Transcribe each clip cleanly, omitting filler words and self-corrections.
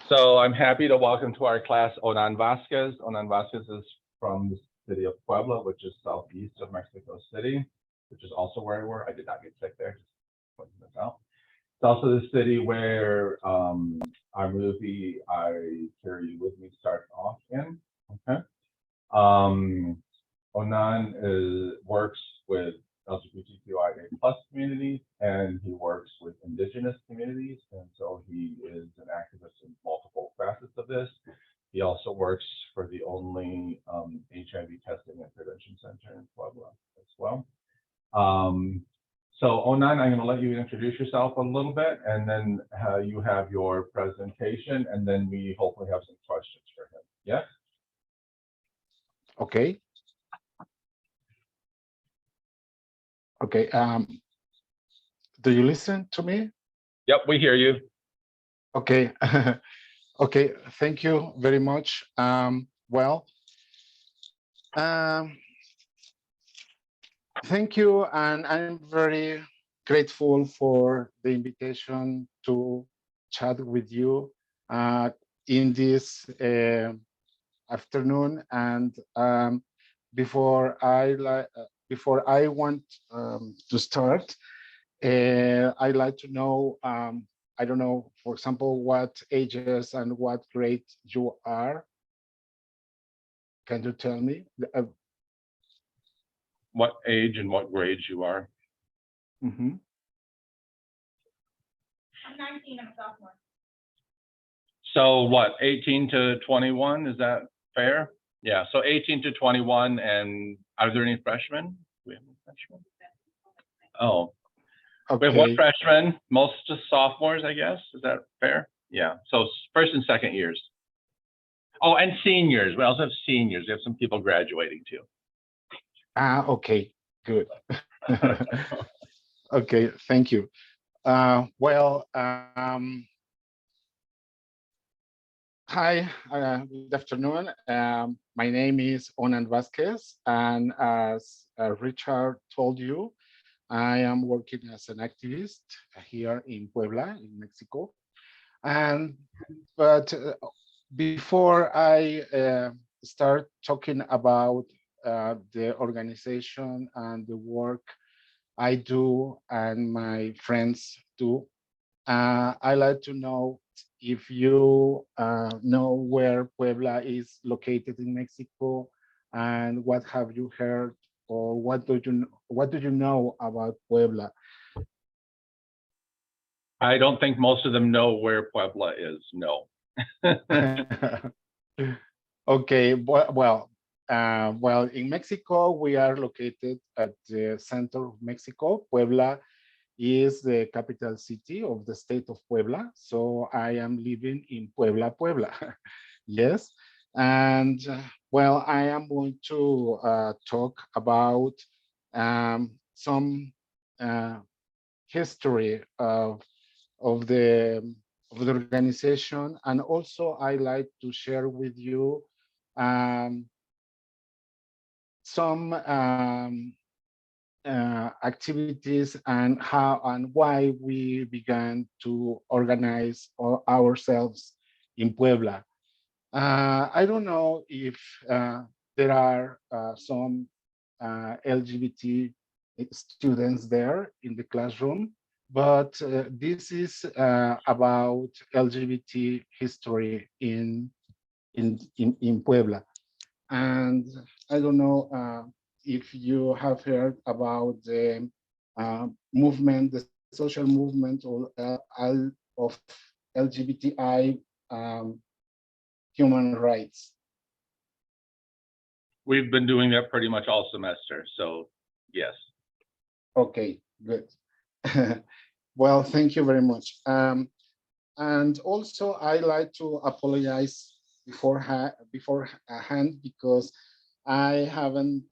So I'm happy to welcome to our class Onán Vázquez. Onán Vázquez is from the city of Puebla, which is southeast of Mexico City, which is also where I work. I did not get sick there, just pointing this out. It's also the city where our movie I Carry You With Me starts off in. Okay. Onán works with LGBTQIA plus communities, and he works with indigenous communities, and so he is an activist in multiple facets of this. He also works for the only HIV testing and prevention center in Puebla as well. So Onán, I'm going to let you introduce yourself a little bit, and then you have your presentation, and then we hopefully have some questions for him. Yes? Okay. Okay. Do you listen to me? Yep, we hear you. Okay. Okay. Thank you very much. Thank you, and I'm very grateful for the invitation to chat with you in this afternoon. And before I want to start, I'd like to know, I don't know, for example, what ages and what grade you are. Can you tell me? What age and what grades you are? Mm-hmm. I'm 19, I'm a sophomore. So what, 18 to 21, is that fair? Yeah, so 18 to 21, and are there any freshmen? We have any freshmen? Oh, Okay. we have one freshman, most just sophomores, I guess. Is that fair? Yeah, so first and second years. Oh, and seniors. We also have seniors. We have some people graduating too. Okay, good. Okay, thank you. Hi, good afternoon. My name is Onán Vázquez, and as Richard told you, I am working as an activist here in Puebla, in Mexico. But before I start talking about the organization and the work I do and my friends do, I like to know if you know where Puebla is located in Mexico, and what have you heard, or what do you know about Puebla? I don't think most of them know where Puebla is. No. Okay, well, in Mexico, we are located at the center of Mexico. Puebla is the capital city of the state of Puebla. So I am living in Puebla, Puebla. Yes. And well, I am going to talk about some history of the organization, and also I like to share with you some activities and how and why we began to organize ourselves in Puebla. I don't know if there are some LGBT students there in the classroom, but this is about LGBT history in Puebla. And I don't know if you have heard about the movement, the social movement of LGBTI human rights. We've been doing that pretty much all semester, so yes. Okay, good. Well, thank you very much. And also, I like to apologize beforehand because I haven't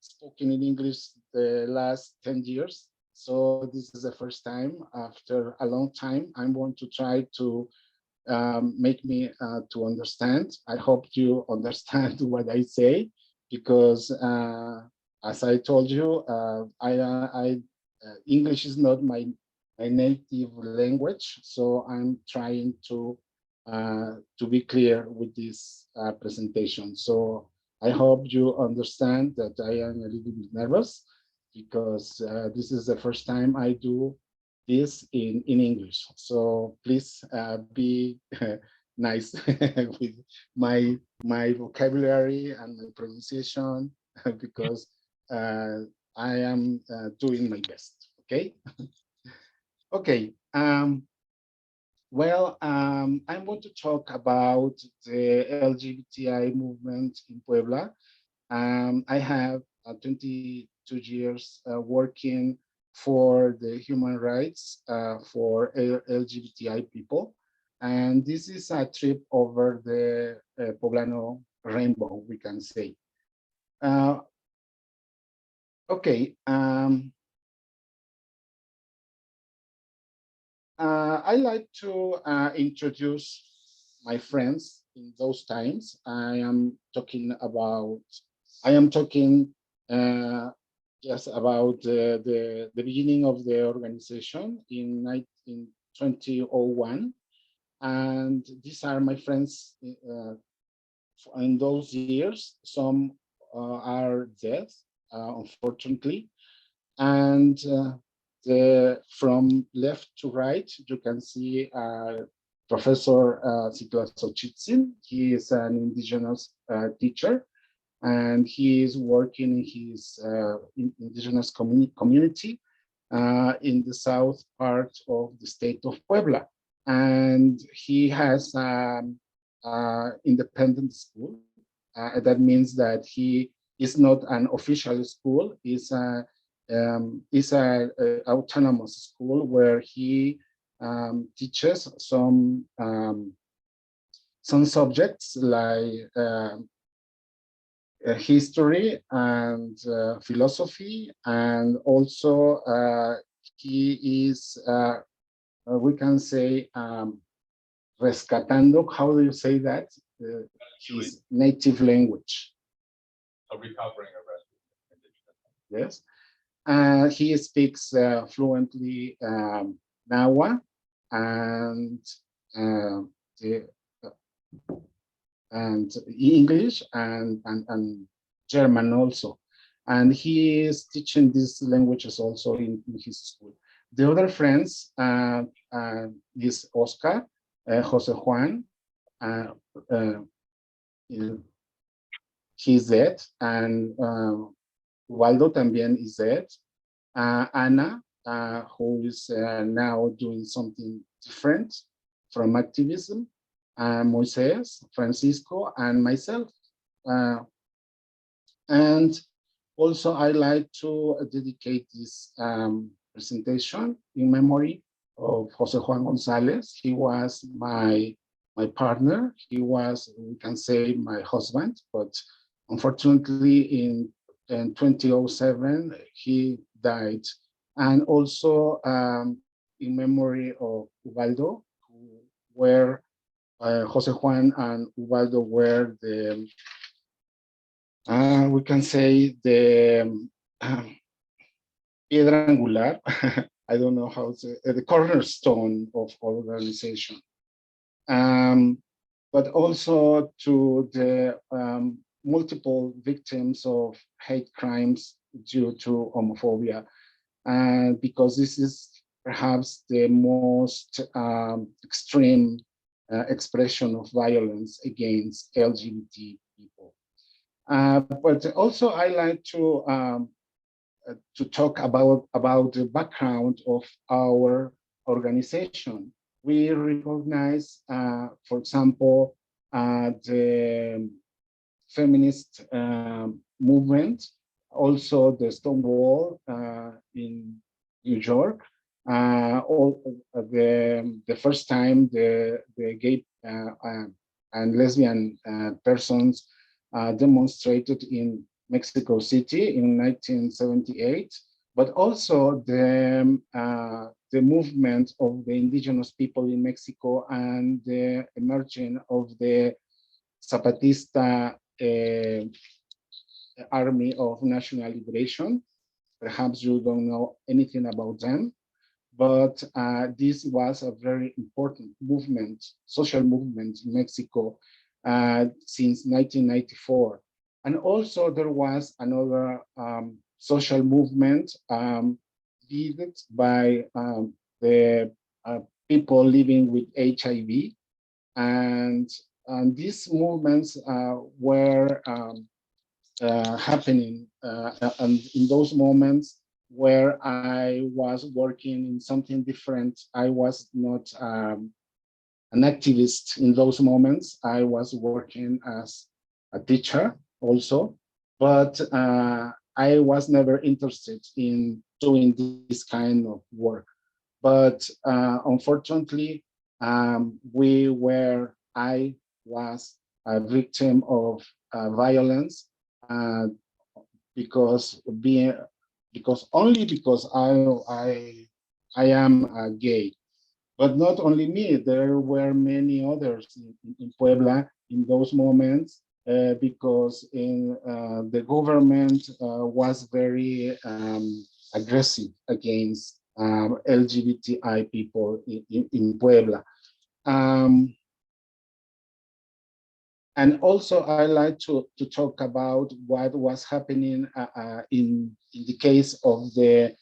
spoken in English the last 10 years. So this is the first time after a long time. I'm going to try to make me to understand. I hope you understand what I say, because as I told you, English is not my native language, so I'm trying to to be clear with this presentation. So I hope you understand that I am a little bit nervous because this is the first time I do this in English. So please be nice with my vocabulary and my pronunciation because I am doing my best. Okay. Okay. Well, I'm going to talk about the LGBTI movement in Puebla. I have 22 years working for the human rights for LGBTI people. And this is a trip over the Poblano rainbow, we can say. Okay. I like to introduce my friends in those times. I am talking just about the beginning of the organization in 2001. And these are my friends in those years. Some are dead, unfortunately. And from left to right, you can see Professor Xochitzin. He is an indigenous teacher, and he is working in his indigenous community in the south part of the state of Puebla. And he has independent school. That means that he is not an official school. It's a autonomous school where he teaches some subjects like history and philosophy, and also he is we can say rescatando. How do you say that? His native language. A recovering of rescue. Yes. He speaks fluently Nahua and English and German also. And he is teaching these languages also in his school. The other friends is Oscar, Jose Juan, he's dead, and Waldo también is dead. Ana, who is now doing something different from activism, Moises, Francisco, and myself. And also, I like to dedicate this presentation in memory of Jose Juan Gonzalez. He was my partner. He was, we can say, my husband, but unfortunately in 2007, he died. And also in memory of Ubaldo, who were Jose Juan and Ubaldo were the, we can say, the piedra angular, I don't know how to say, the cornerstone of our organization. But also to the multiple victims of hate crimes due to homophobia, and because this is perhaps the most extreme expression of violence against LGBT people. But also I like to talk about the background of our organization. We recognize, for example, the feminist movement, also the Stonewall in New York. The first time the gay and lesbian persons demonstrated in Mexico City in 1978, but also the movement of the indigenous people in Mexico and the emerging of the Zapatista Army of National Liberation. Perhaps you don't know anything about them, but this was a very important movement, social movement in Mexico since 1994. And also there was another social movement led by the people living with HIV. And these movements were happening and in those moments where I was working in something different. I was not an activist in those moments. I was working as a teacher also, but I was never interested in doing this kind of work. But unfortunately, I was a victim of violence uh, because only because I am gay. But not only me, there were many others in Puebla in those moments because the government was very aggressive against LGBTI people in Puebla. And also, I like to talk about what was happening in the case of the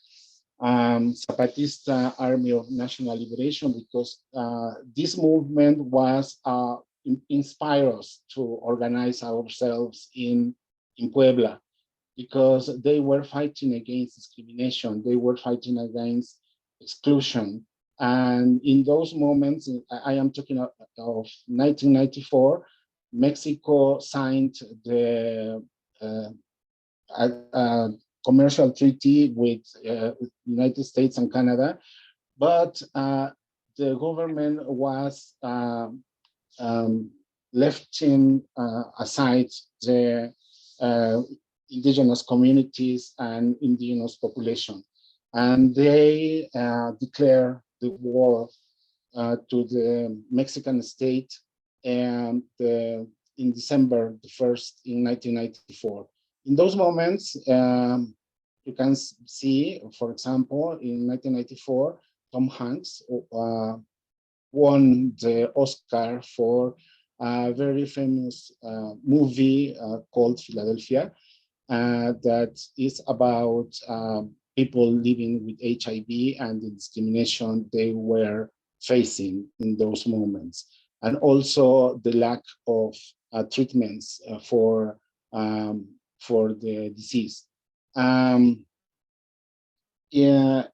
Zapatista Army of National Liberation, because this movement was inspired us to organize ourselves in Puebla, because they were fighting against discrimination, they were fighting against exclusion. And in those moments, I am talking of 1994, Mexico signed the commercial treaty with United States and Canada, but the government was lefting aside the indigenous communities and indigenous population. And they declared the war to the Mexican state and in December the 1st in 1994. In those moments, you can see, for example, in 1994, Tom Hanks won the Oscar for a very famous movie called Philadelphia that is about people living with HIV and the discrimination they were facing in those moments, and also the lack of treatments for the disease. Yeah,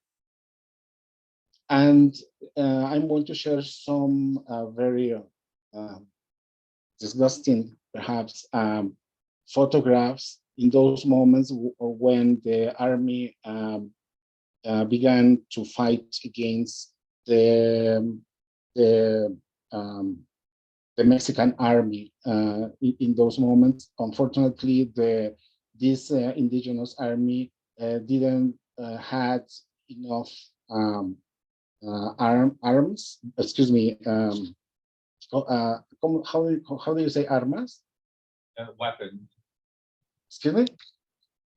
and I'm going to share some very disgusting, perhaps, photographs in those moments when the army began to fight against the Mexican army in those moments. Unfortunately, this indigenous army didn't had enough arms. Excuse me. How do you say armas? Weapons. Excuse me.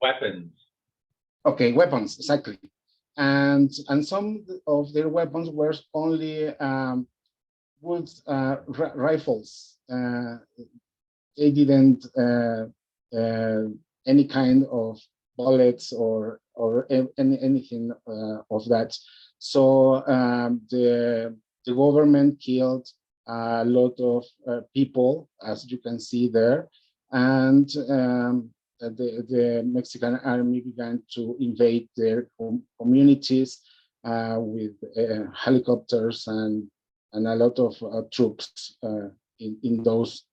Weapons. Okay, weapons, exactly. And some of their weapons were only wood rifles. They didn't any kind of bullets or anything of that. So the government killed a lot of people, as you can see there, and the Mexican army began to invade their communities with helicopters and a lot of troops in those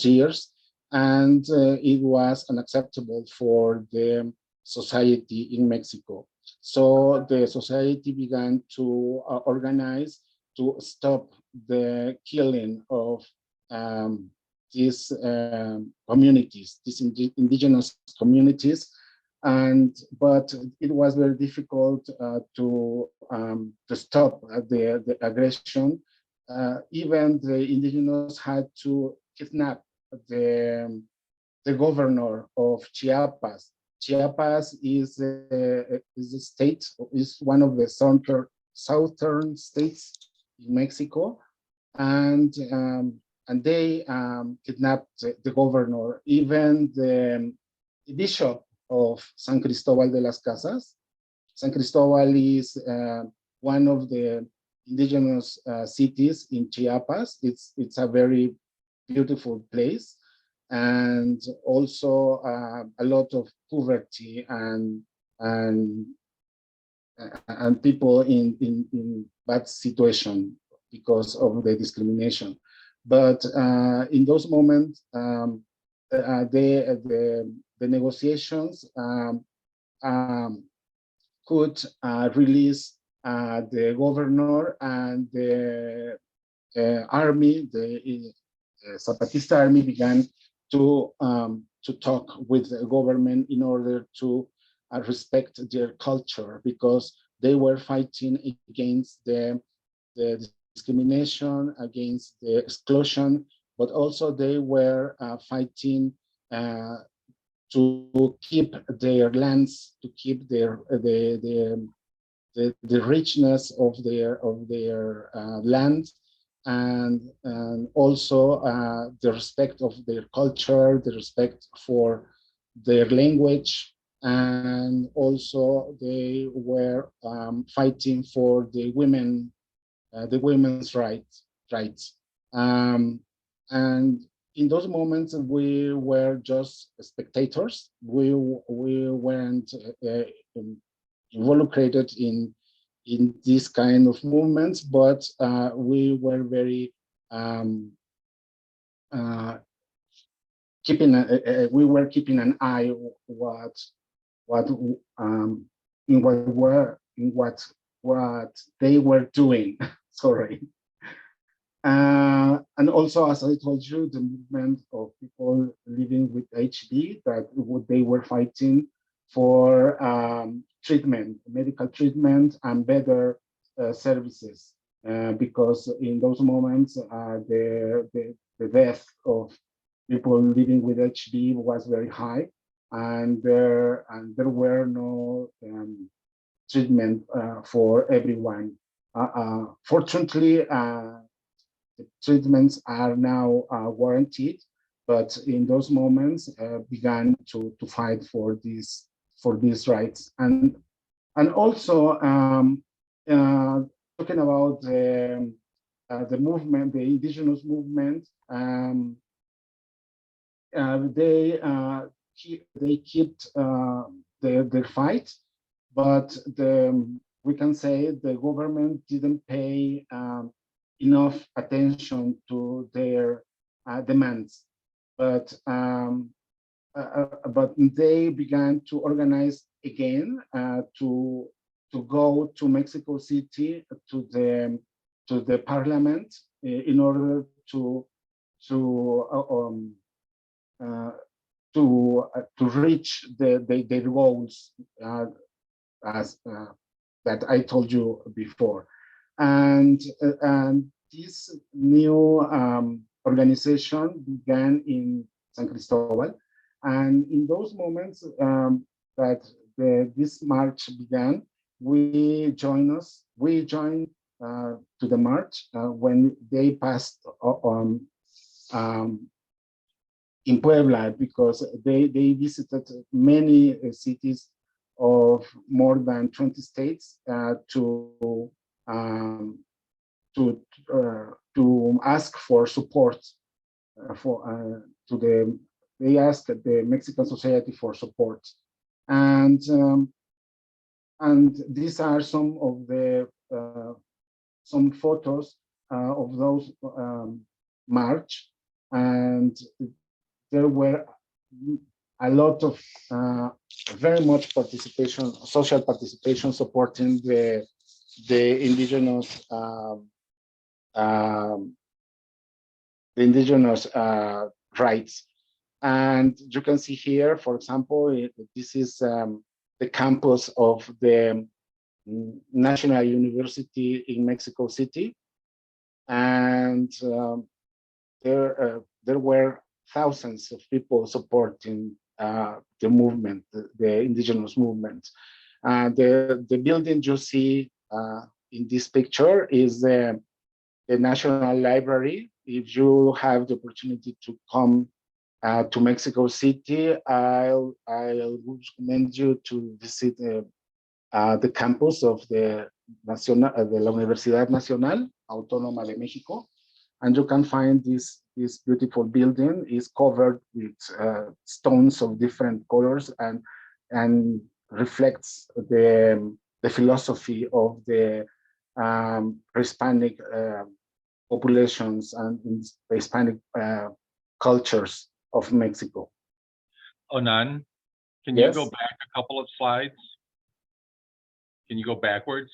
years, and it was unacceptable for the society in Mexico. So the society began to organize to stop the killing of these communities, these indigenous communities, but it was very difficult to stop the aggression. Even the indigenous had to kidnap the governor of Chiapas. Chiapas is a state, is one of the southern states in Mexico, and they kidnapped the governor, even the bishop of San Cristobal de las Casas. San Cristobal is one of the indigenous cities in Chiapas. It's a very beautiful place, and also a lot of poverty and people in bad situation because of the discrimination. But in those moments, the negotiations could release the governor and the army, the Zapatista army began to talk with the government in order to respect their culture, because they were fighting against the discrimination, against the exclusion, but also they were fighting to keep their lands, to keep their the richness of their land, and also the respect of their culture, the respect for their language, and also they were fighting for the women's rights. And in those moments, we were just spectators. We weren't involucrated in this kind of movements, but we were very keeping an eye what they were doing. Sorry. And also, as I told you, the movement of people living with HIV, that they were fighting for treatment, medical treatment, and better services, because in those moments, the death of people living with HIV was very high, and there were no treatment for everyone. Fortunately, the treatments are now warranted, but in those moments began to fight for these rights. And also talking about the movement, the indigenous movement, they kept their fight, but we can say the government didn't pay enough attention to their demands, but they began to organize again to go to Mexico City to the parliament in order to reach their goals as that I told you before. And this new organization began in San Cristobal. And in those moments that this march began, we joined to the march when they passed in Puebla, because they visited many cities of more than 20 states to ask for support they asked the Mexican society for support, and these are some of the some photos of those march, and there were a lot of very much participation, social participation, supporting the indigenous rights. And you can see here, for example, this is the campus of the National University in Mexico City, and there were thousands of people supporting the movement, the indigenous movement. The building you see in this picture is the National Library. If you have the opportunity to come to Mexico City, I'll recommend you to visit the campus of the de la Universidad Nacional Autónoma de México, and you can find this beautiful building is covered with stones of different colors and reflects the philosophy of the Hispanic populations and Hispanic cultures of Mexico. Onan, can Yes. you go back a couple of slides? Can you go backwards?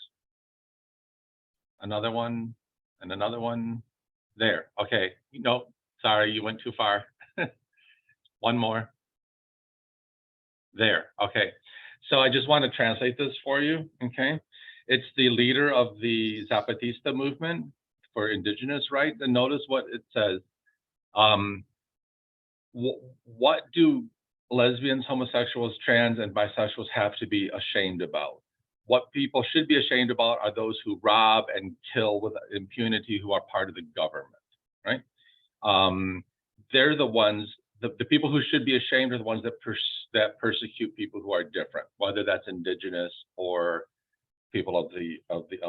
Another one and another one. There. Okay. No, sorry, you went too far. One more. There. Okay. So I just want to translate this for you. Okay. It's the leader of the Zapatista movement for indigenous rights. And notice what it says. What do lesbians, homosexuals, trans, and bisexuals have to be ashamed about? What people should be ashamed about are those who rob and kill with impunity, who are part of the government, right? They're the ones, the people who should be ashamed are the ones that persecute people who are different, whether that's indigenous or people of the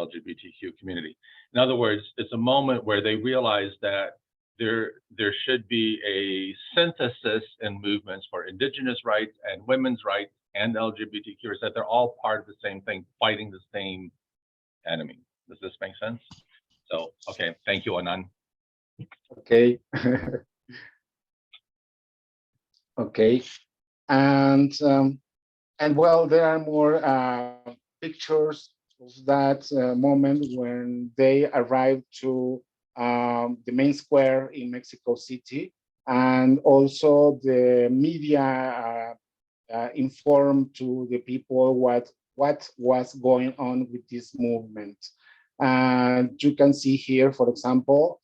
LGBTQ community. In other words, it's a moment where they realize that there should be a synthesis in movements for indigenous rights and women's rights and LGBTQs, that they're all part of the same thing, fighting the same enemy. Does this make sense? So, okay, thank you, Onán. Okay. Okay, and well, there are more pictures of that moment when they arrived to the main square in Mexico City, and also the media informed to the people what was going on with this movement. And you can see here, for example,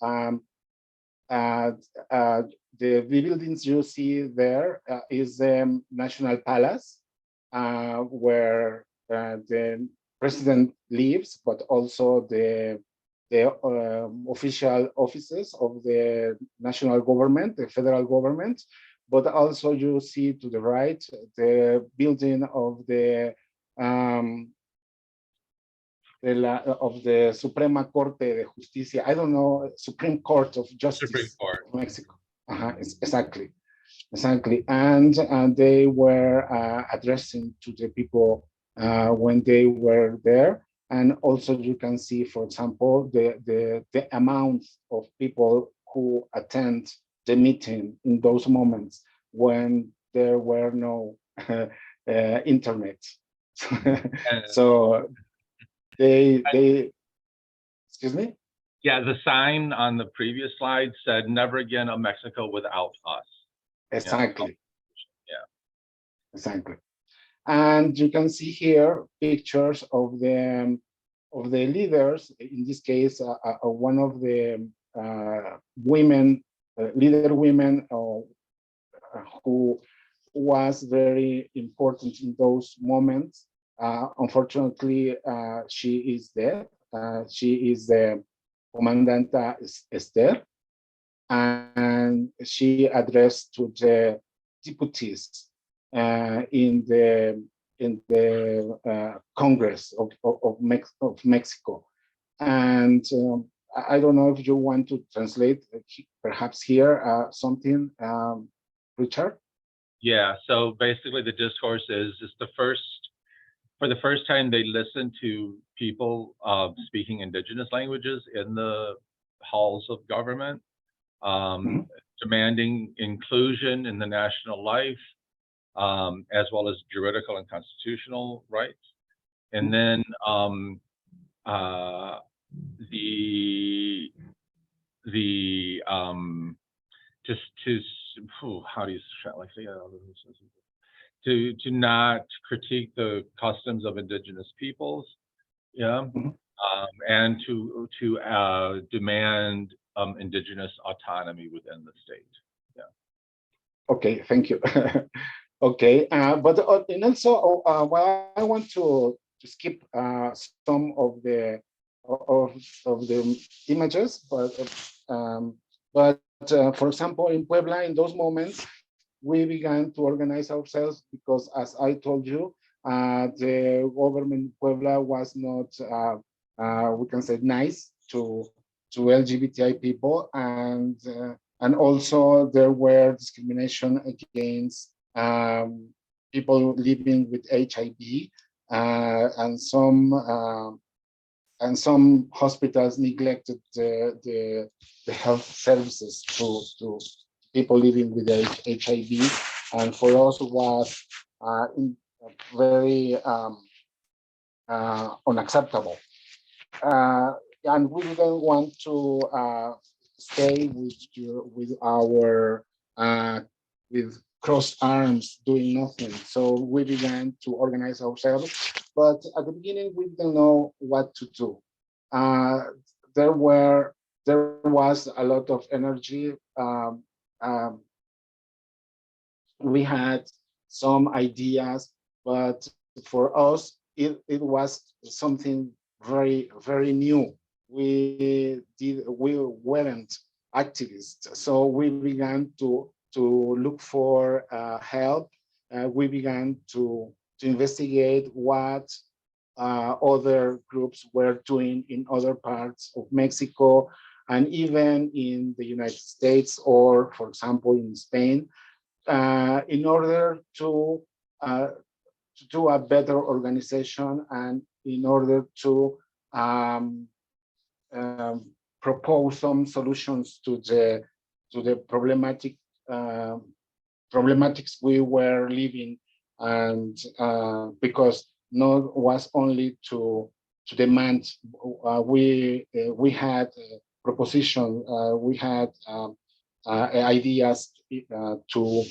the buildings you see there is the National Palace, where the president lives, but also the official offices of the national government, the federal government. But also you see to the right the building of the Suprema Corte de Justicia. I don't know, Supreme Court of Justice Supreme Court of Mexico. Exactly. And they were addressing to the people when they were there. And also you can see, for example, the amount of people who attend the meeting in those moments when there were no internet. So they excuse me? Yeah, the sign on the previous slide said, "Never again a Mexico without us." Exactly. Yeah. Exactly. And you can see here pictures of the leaders. In this case, one of the women, leader women, who was very important in those moments. Unfortunately, she is dead. She is the Comandanta Esther, and she addressed to the deputies in the Congress of Mexico. And I don't know if you want to translate perhaps here something, Richard? Yeah, so basically the discourse is for the first time they listened to people speaking indigenous languages in the halls of government, demanding inclusion in the national life, as well as juridical and constitutional rights. And then how do you to not critique the customs of indigenous peoples, and to demand indigenous autonomy within the state. Yeah. Okay, thank you. Okay, but and also, well, I want to skip some of the of the images, but for example, in Puebla, in those moments, we began to organize ourselves because, as I told you, the government in Puebla was not, we can say, nice to LGBTI people, and also there were discrimination against people living with HIV, and some hospitals neglected the health services to people living with HIV, and for us was very unacceptable. And we didn't want to stay with our with crossed arms doing nothing. So we began to organize ourselves, but at the beginning we didn't know what to do. Uh, there was a lot of energy. We had some ideas, but for us, it was something very new. We weren't activists, so we began to look for help. We began to investigate what other groups were doing in other parts of Mexico, and even in the United States, or for example in Spain, in order to do a better organization, and in order to propose some solutions to the problematics we were living, and because not was only to demand, we had proposition, we had ideas to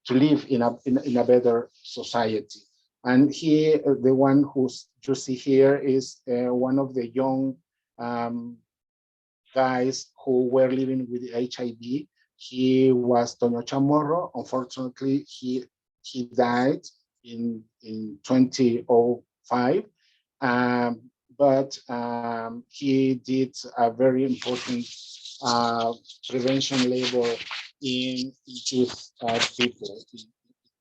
live in a better society. And here, the one who's you see here is one of the young guys who were living with HIV. He was Toño Chamorro. Unfortunately, he died in 2005. But he did a very important prevention labor in youth people in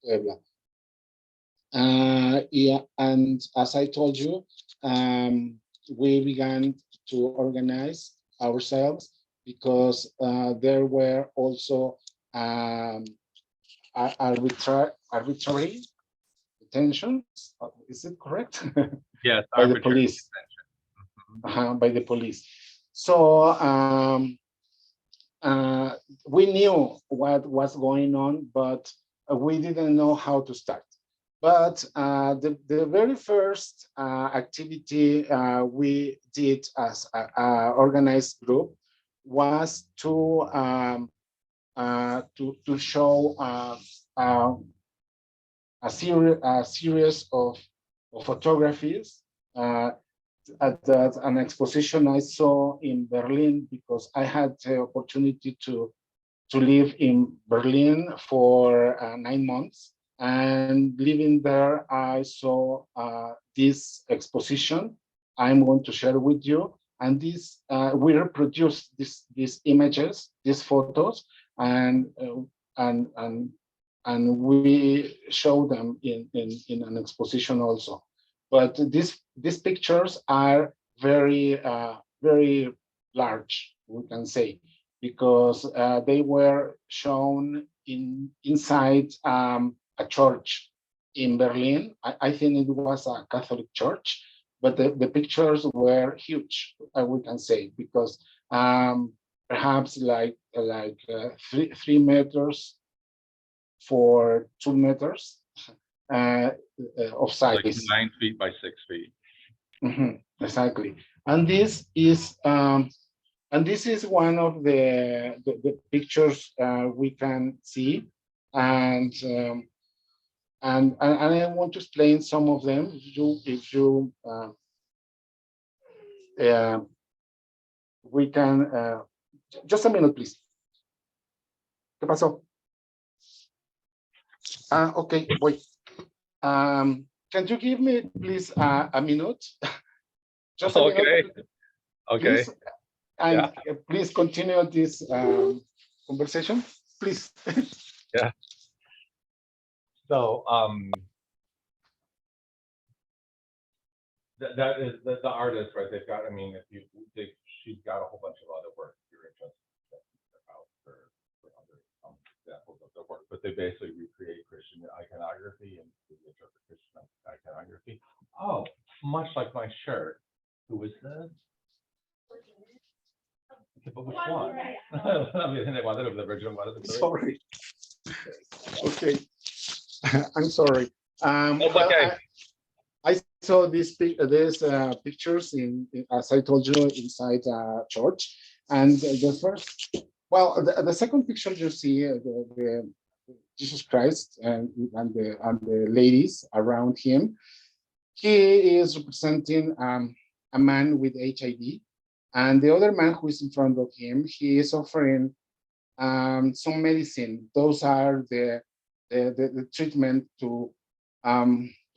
Puebla. Yeah, and as I told you, we began to organize ourselves because there were also arbitrary detentions. Is it correct? Yes, By the arbitrary police. detention. By the police. So we knew what was going on, but we didn't know how to start. But the very first activity we did as a organized group was to show a series of photographies at an exposition I saw in Berlin, because I had the opportunity to live in Berlin for 9 months. And living there, I saw this exposition I'm going to share with you. And this we reproduced these images, these photos, and we show them in an exposition also. But these pictures are very very large, we can say, because they were shown inside a church in Berlin. I think it was a Catholic church, but the pictures were huge, we can say, because perhaps like 3 meters for 2 meters of size. Like 9 feet by 6 feet. Exactly. And this is one of the pictures we can see, and I want to explain some of them. If you we can just a minute, please. ¿Qué pasó? Okay, wait. Can you give me please a minute? just a minute, Okay, okay. please, and Yeah. please continue this conversation, please. So, that is the artist, right? They've got, I mean, if you, she's got a whole bunch of other work if you're interested about for other examples of the work, but they basically recreate Christian iconography and interpret Christian iconography. Oh, much like my shirt. Who was this? Okay, but which one? I mean, one of the original, one of the three. Sorry. Okay, I'm sorry. That's Well, okay. I saw these pictures as I told you, inside church, and the first, well, the second picture you see the Jesus Christ and the ladies around him. He is representing a man with HIV, and the other man who is in front of him, he is offering some medicine. Those are the treatment to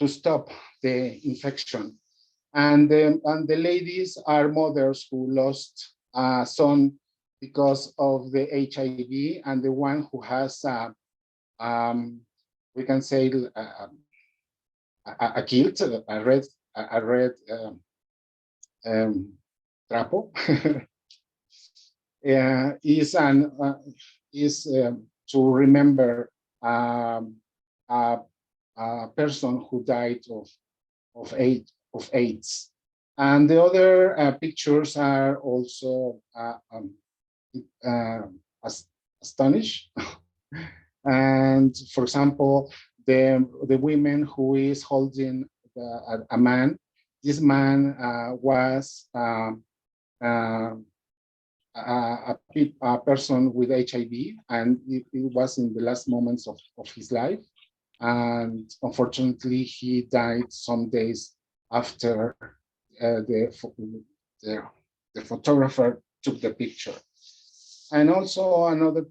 stop the infection. And the ladies are mothers who lost a son because of the HIV, and the one who has, we can say, a kilt, a red trapo, is to remember a person who died of AIDS. And the other pictures are also astonished. And for example, the women who is holding a man, this man was a person with HIV, and it was in the last moments of his life. And unfortunately, he died some days after the photographer took the picture. And also another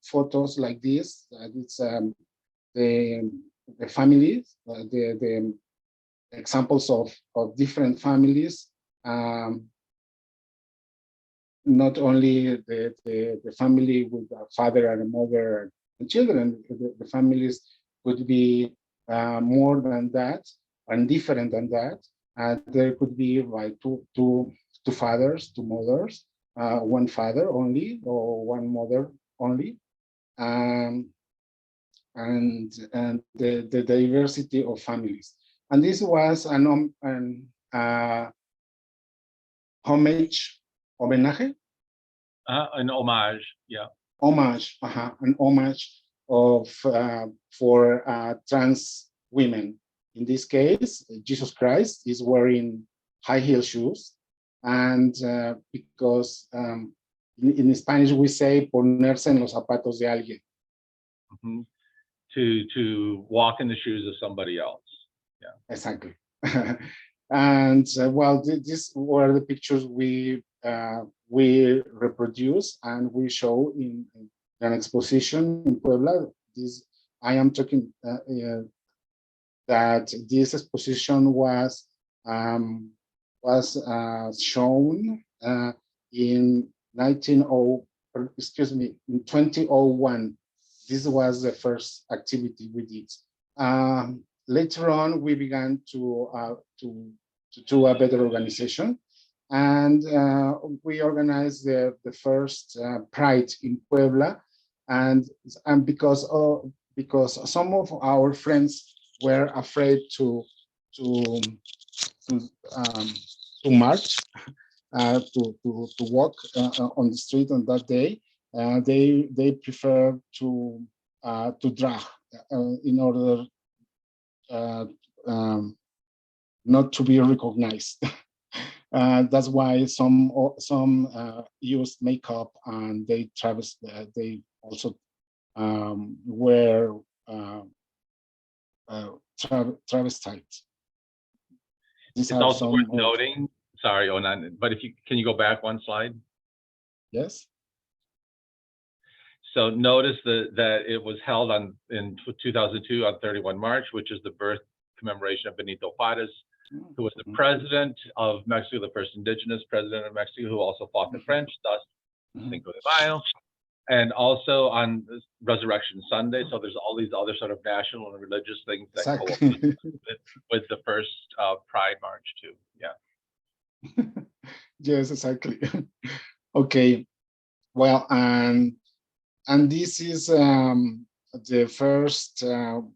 photos like this. It's the families, the examples of different families. Not only the family with a father and a mother and children, the families could be more than that and different than that. There could be like two fathers, two mothers, one father only, or one mother only, and the diversity of families. And this was an homage, homenaje, An homage, yeah. homage, an homage of for trans women. In this case, Jesus Christ is wearing high heel shoes, and because in Spanish we say ponerse en los zapatos de alguien. Mm-hmm. To walk in the shoes of somebody else. Yeah, exactly. And well, these were the pictures we reproduce and we show in an exposition in Puebla. This I am talking that this exposition was shown in 2001. This was the first activity we did. Later on, we began to do a better organization, and we organized the first Pride in Puebla, and because some of our friends were afraid to march, to walk on the street on that day. They prefer to drag in order not to be recognized. That's why some use makeup, and they also wear travestites. It's also worth noting. Sorry, Onán, but can you go back one slide? Yes. So notice that it was held in 2002 on 31 March, which is the birth commemoration of Benito Juarez, who was the president of Mexico, the first indigenous president of Mexico, who also fought the French, thus Cinco de Mayo. And also on Resurrection Sunday. So there's all these other sort of national and religious things that go Exactly. with the first Pride March too. Yeah. Yes, exactly. Okay. Well, and this is the first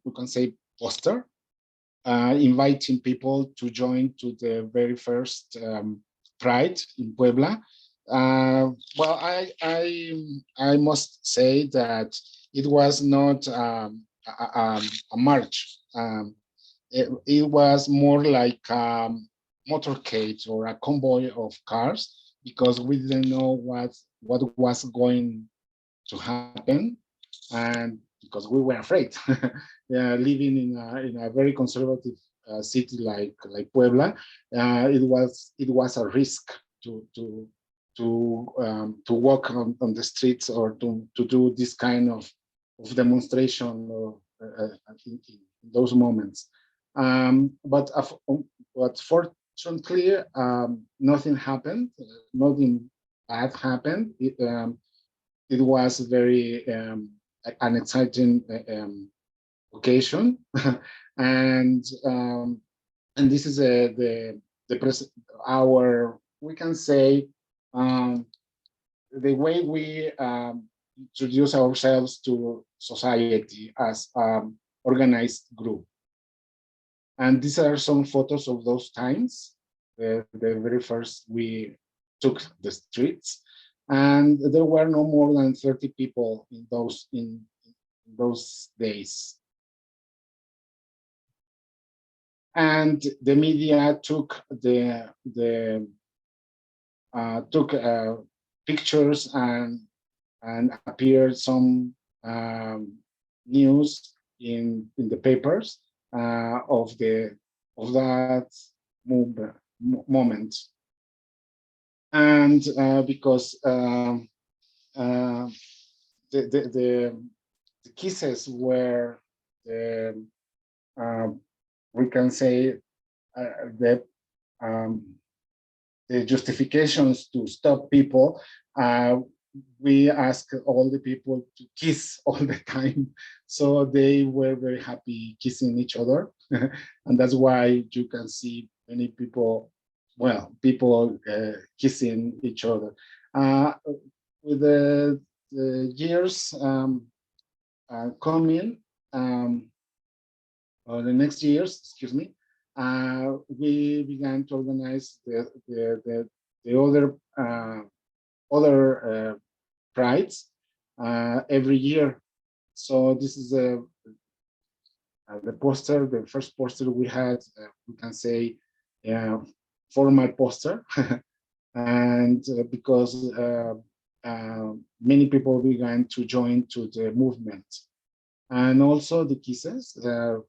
we can say poster inviting people to join to the very first Pride in Puebla. Well, I must say that it was not a march. It was more like motorcade or a convoy of cars because we didn't know what was going to happen, and because we were afraid. Yeah, living in a very conservative city like Puebla, it was a risk to walk on the streets or to do this kind of demonstration or, in those moments. But fortunately, nothing happened. Nothing bad happened. It was very an exciting occasion, and this is our, we can say, the way we introduce ourselves to society as organized group. And these are some photos of those times. The very first we took the streets, and there were no more than 30 people in those days. And the media took pictures and appeared some news in the papers of that moment. And because the kisses were we can say the justifications to stop people. We asked all the people to kiss all the time, so they were very happy kissing each other, and that's why you can see many people, well, people kissing each other. With the years coming, or the next years, excuse me, we began to organize the other prides every year. So this is the poster, the first poster we had, we can say, formal poster, and because many people began to join to the movement, and also the kisses of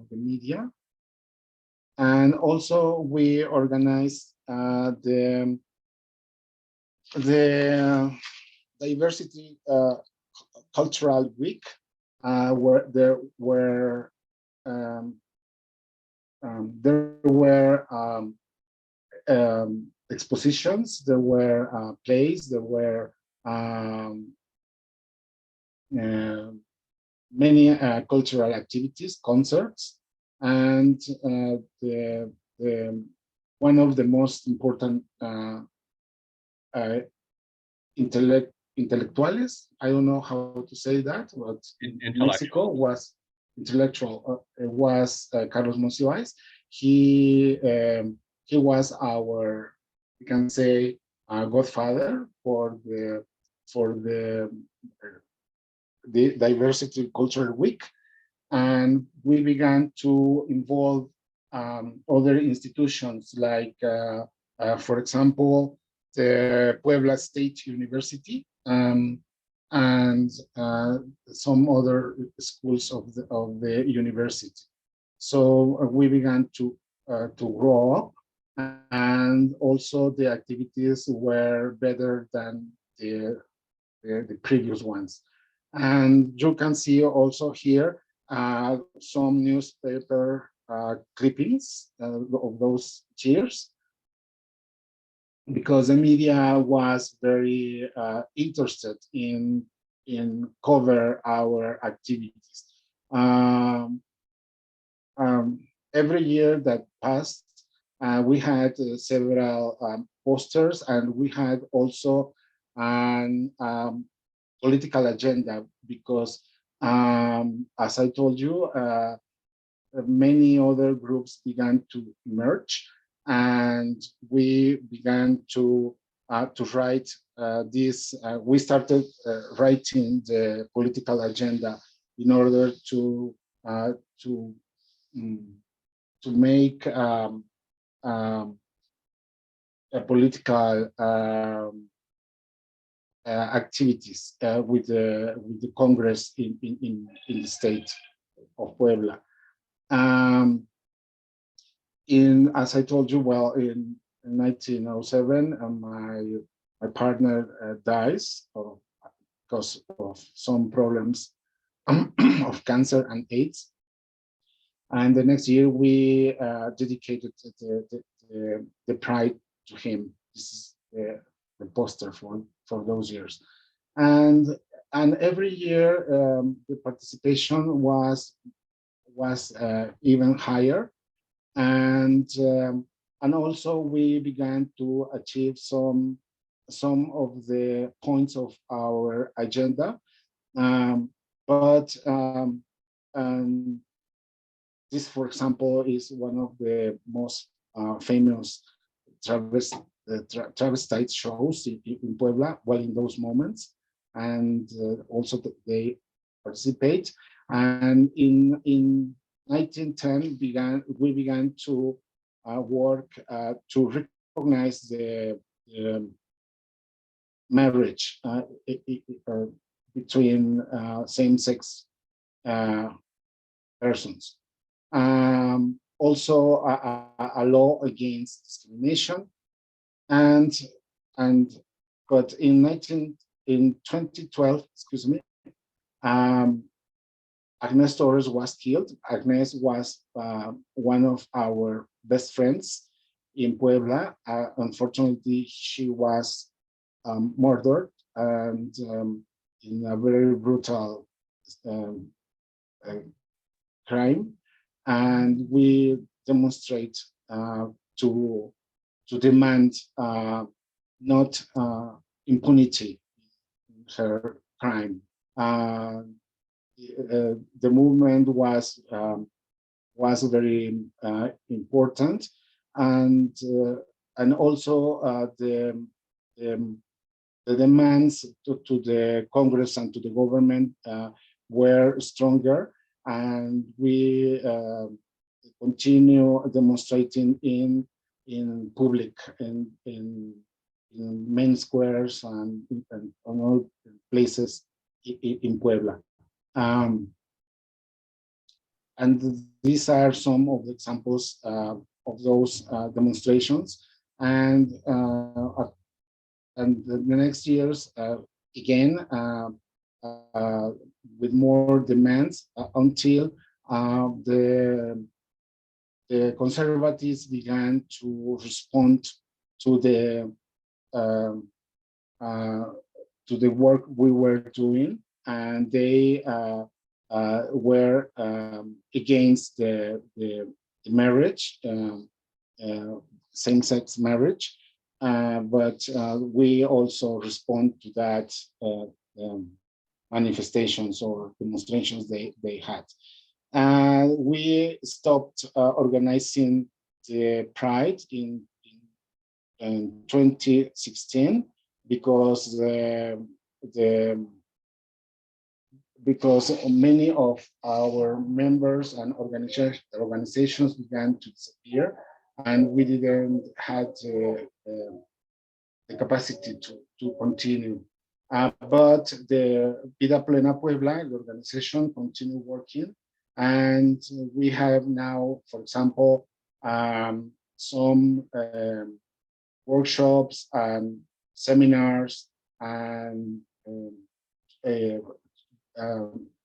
the media, and also we organized the diversity cultural week, where there were expositions, there were plays, there were many cultural activities, concerts, and one of the most important intellectuales, I don't know how to say that, but in Mexico was intellectual, was Carlos Monsiváis. He was our, we can say, godfather for the Diversity Cultural Week, and we began to involve other institutions like, for example, the Puebla State University, and some other schools of the university. So we began to grow up, and also the activities were better than the previous ones. And you can see also here some newspaper clippings of those years, because the media was very interested in cover our activities. Every year that passed, we had several posters, and we had also an political agenda, because as I told you, many other groups began to emerge, and we began to write this. We started writing the political agenda in order to make a political activities with the Congress in the state of Puebla. As I told you, well, in 1907, my partner dies because of some problems of cancer and AIDS. And the next year, we dedicated the pride to him. This is the poster for those years. And every year, the participation was even higher. And also we began to achieve some of the points of our agenda. But this, for example, is one of the most famous travestite shows in Puebla, well, in those moments, and also they participate. And in 1910, we began to work to recognize the marriage between same-sex persons. Also a law against discrimination, but in 2012, excuse me, Agnes Torres was killed. Agnes was one of our best friends in Puebla. Unfortunately, she was murdered, and in a very brutal crime. And we demonstrate to demand not impunity in her crime. The movement was very important, and also the demands to the Congress and to the government were stronger, and we continue demonstrating in public, in main squares and on all places in Puebla. And these are some of the examples of those demonstrations. And the next years, again, with more demands, until the conservatives began to respond to the work we were doing, and they were against the marriage, same-sex marriage, but we also respond to that manifestations or demonstrations they had. We stopped organizing the Pride in 2016 because because many of our members and organizations began to disappear, and we didn't have the capacity to continue. But the Vida Plena Puebla, the organization, continued working, and we have now, for example, some workshops and seminars and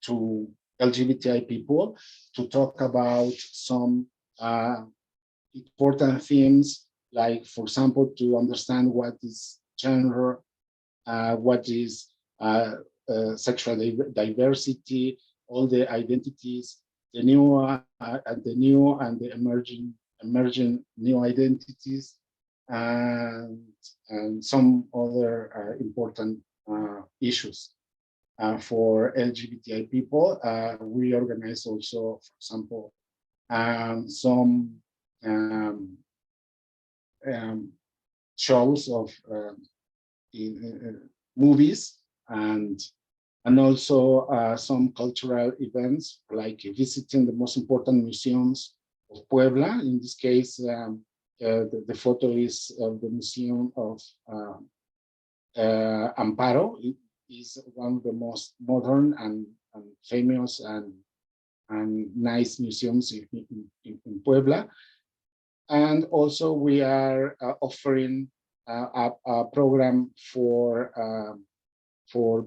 to LGBTI people to talk about some important themes, like, for example, to understand what is gender, what is sexual diversity, all the identities, the new and the emerging new identities, and some other important issues. For LGBTI people, we organize also, for example, some shows of movies, and also some cultural events, like visiting the most important museums of Puebla. In this case, the photo is of the Museum of Amparo. It is one of the most modern and famous and nice museums in Puebla. And also we are offering a program for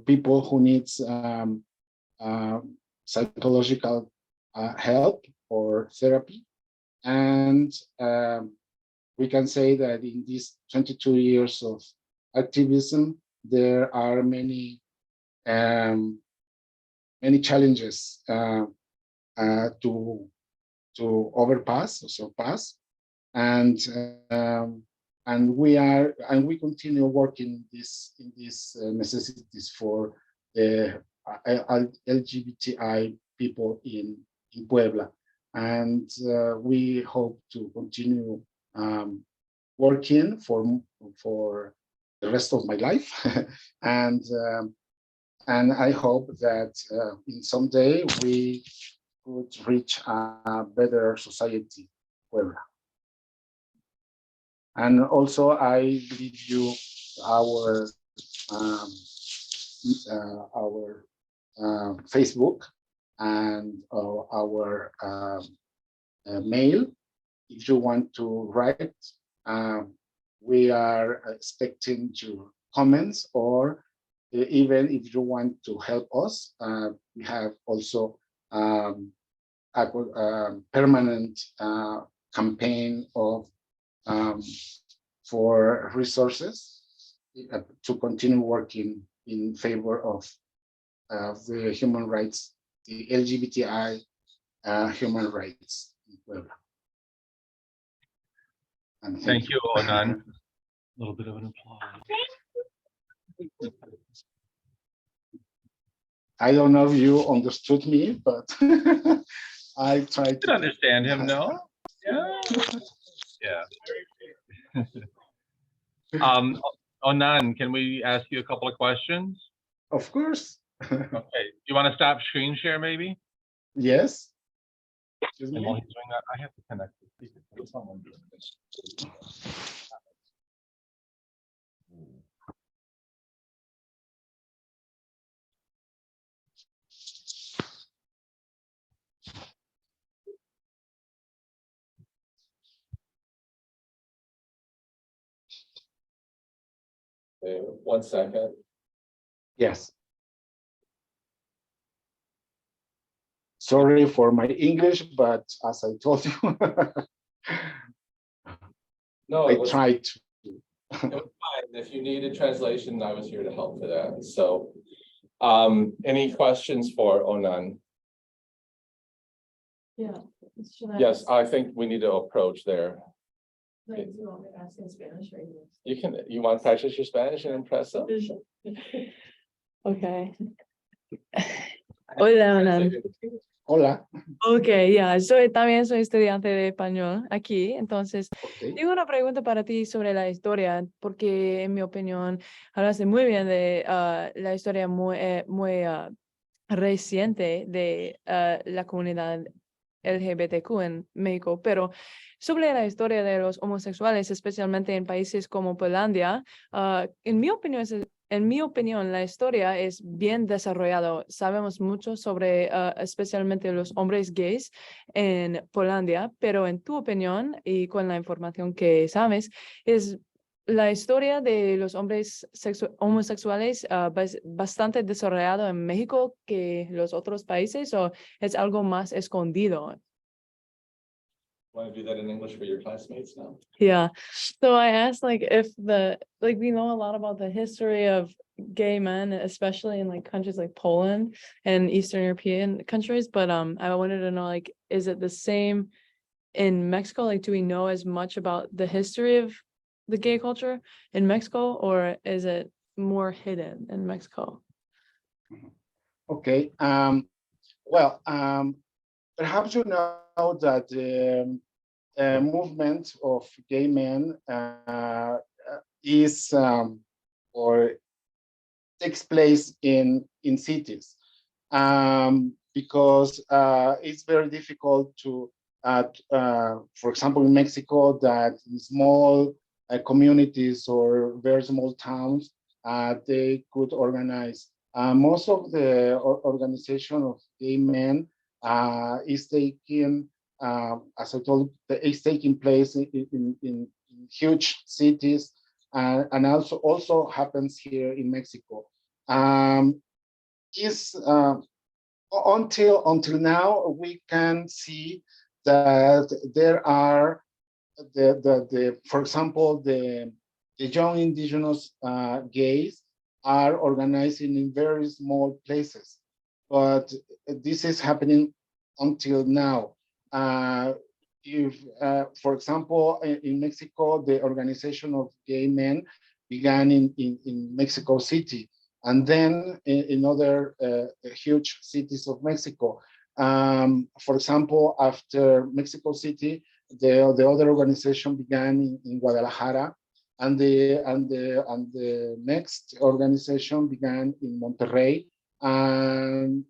people who needs psychological help or therapy. And we can say that in these 22 years of activism, there are many challenges to overpass or surpass, and we continue working in these necessities for the LGBTI people in Puebla, and we hope to continue working for the rest of my life, and I hope that in someday we could reach a better society, Puebla. And also, I leave you our Facebook and our mail. If you want to write, we are expecting your comments, or even if you want to help us, we have also a permanent campaign of for resources to continue working in favor of the human rights, the LGBTI human rights in Puebla. And Thank you, Onán. A little bit of an applause. I don't know if you understood me, but I tried You can understand him, no? Yeah. Yeah. Onán, can we ask you a couple of questions? Of course. Okay. You want to stop screen share, maybe? Yes. And while he's doing that, I have to connect with someone doing this. Okay, 1 second. Yes. Sorry for my English, but as I told you, No, I tried to. it was fine. If you needed translation, I was here to help for that. So, any questions for Onán? Yeah. Yes, I think we need to approach there. Like, do you want me to ask in Spanish or English? You want to practice your Spanish and impress them? Okay. Hola, Onán. Hola. Ok, ya, también soy estudiante de español aquí, entonces Okay. tengo una pregunta para ti sobre la historia, porque en mi opinión hablaste muy bien de la historia muy reciente de la comunidad LGBTQ en México, pero sobre la historia de los homosexuales, especialmente en países como Polandia, en mi opinión, la historia es bien desarrollada. Sabemos mucho sobre especialmente los hombres gays en Polandia, pero en tu opinión y con la información que sabes, ¿es la historia de los hombres homosexuales bastante desarrollado en México que los otros países, o es algo más escondido? Want to do that in English for your classmates now? Yeah. So I asked like if we know a lot about the history of gay men, especially in like countries like Poland and Eastern European countries, but I wanted to know like, is it the same in Mexico? Like, do we know as much about the history of the gay culture in Mexico, or is it more hidden in Mexico? Okay. Well, perhaps you know that the movement of gay men is or takes place in cities, because it's very difficult to, for example, in Mexico, that in small communities or very small towns, they could organize. Most of the organization of gay men is taking, as I told, is taking place in huge cities, and also happens here in Mexico. Is until now we can see that there are for example, the young indigenous gays are organizing in very small places, but this is happening until now. If, for example, in Mexico, the organization of gay men began in Mexico City, and then in other huge cities of Mexico. For example, after Mexico City, the other organization began in Guadalajara, and the next organization began in Monterrey, and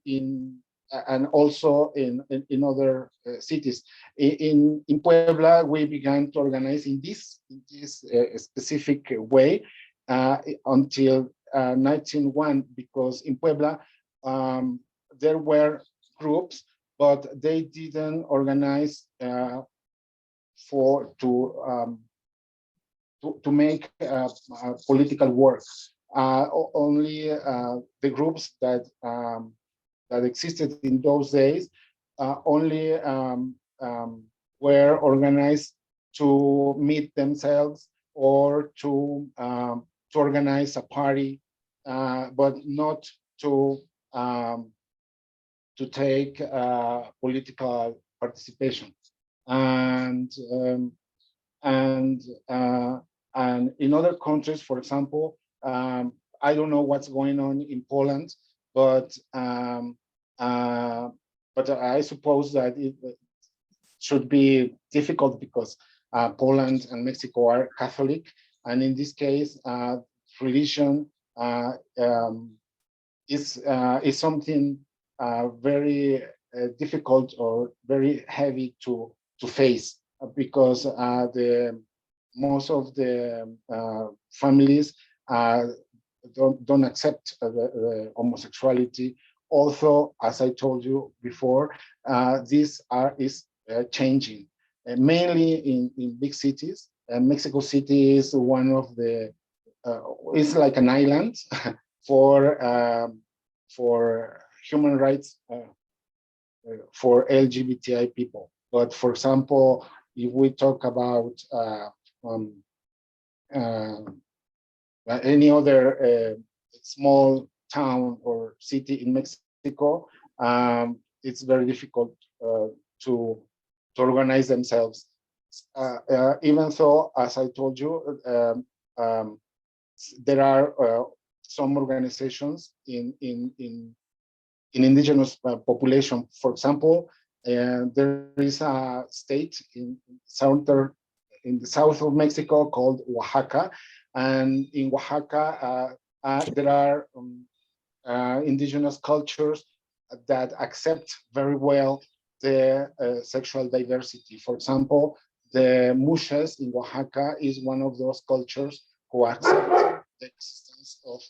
also in other cities. In Puebla, we began to organize in this specific way until 1901, because in Puebla there were groups, but they didn't organize to make political work. Only the groups that existed in those days only were organized to meet themselves or to organize a party, but not to take political participation. And in other countries, for example, I don't know what's going on in Poland, but I suppose that it should be difficult because Poland and Mexico are Catholic, and in this case, religion is something very difficult or very heavy to face, because most of the families don't accept the homosexuality. Also, as I told you before, this is changing, mainly in big cities. Mexico City is one of the, it's like an island for human rights for LGBTI people. But for example, if we talk about any other small town or city in Mexico, it's very difficult to organize themselves. Even though, as I told you, there are some organizations in indigenous population. For example, there is a state in the south of Mexico called Oaxaca, and in Oaxaca there are indigenous cultures that accept very well the sexual diversity. For example, the Muxes in Oaxaca is one of those cultures who accept the existence of,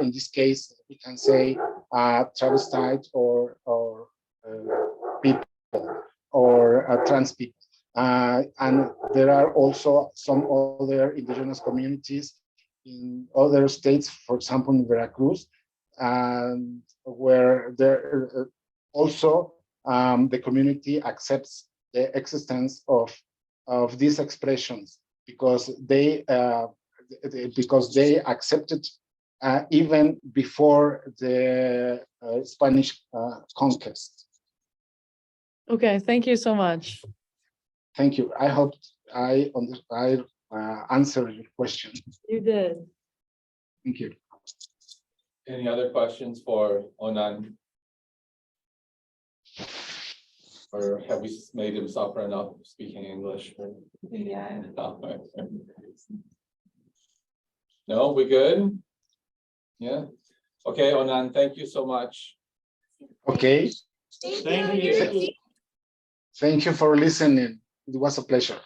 in this case, we can say travestite or people or trans people. And there are also some other indigenous communities in other states, for example, in Veracruz, where there also the community accepts the existence of these expressions because they accepted even before the Spanish conquest. Okay, thank you so much. Thank you. I hope I answered your question. You did. Thank you. Any other questions for Onán? Or have we made him suffer enough speaking English? Yeah. No, we good? Yeah. Okay, Onán, thank you so much. Okay. Thank you. Thank you for listening. It was a pleasure.